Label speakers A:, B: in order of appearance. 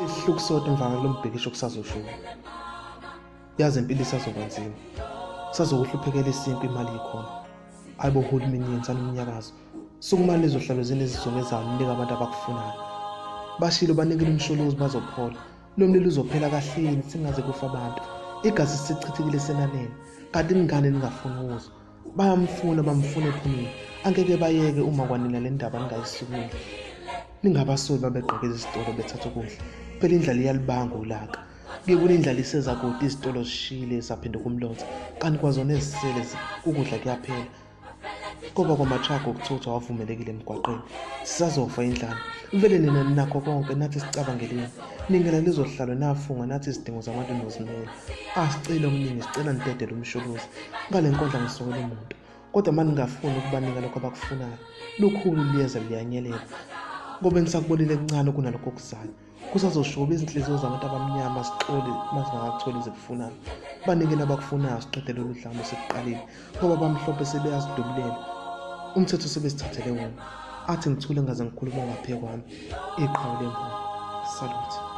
A: Ihlukusota emvana lo mbhikisho kusazoshuka. Yazi impilo isazoba nzima. Kusazokuhluphekela isinto imali ikhona. Ayibo uhulumeni yenzana umnyakazo. Sukumali lezohlalo zenezizonezana unika abantu abakufunayo. Bashilo banikele umsholozi bazophola. Lo mlilo uzophela kahleni singaze kufa abantu. Igazi sisichithekile senanele. Kanti ingane ningafuni ukuzwa. Bayamfuna bamfuna ephumile. Angeke bayeke uma kwanina le ndaba ningayisukumi. Ningabasoli babegqoke izitolo bethatha ukudla. Phela indlala iyalibanga ulaka. Kuye kunindlala iseza kodwa izitolo zishile saphinde kumlotha. Kanti kwazona ezisele ukudla kuyaphela. Ngoba kwamathraga okuthutha wavumelekile emgwaqeni. Sisazofa indlala. Vele nina nakho konke nathi sicabangeleni. Ningela lezohlalo nafunga nathi izidingo zabantu nozimela. Asicela okuningi sicela nidedele umsholozi. Ngale nkondla ngisokela umuntu. Kodwa manje ngingafuni ukubanika lokho abakufunayo. Lukhulu liyeza liyanyelela. Ngoba nisakubonile kancane kunalokho okuzayo. Kusazoshuba izinhliziyo zabantu abamnyama sixole masingakatholi ezikufunayo. Banikele abakufunayo siqedele udlame sekuqalile. Ngoba bamhlophe sebeyazidubulela. Umthetho sebesithathele wona. Athi ngithule ngaze ngikhuluma ngaphe kwami. Iqhawe lembulo. Salute.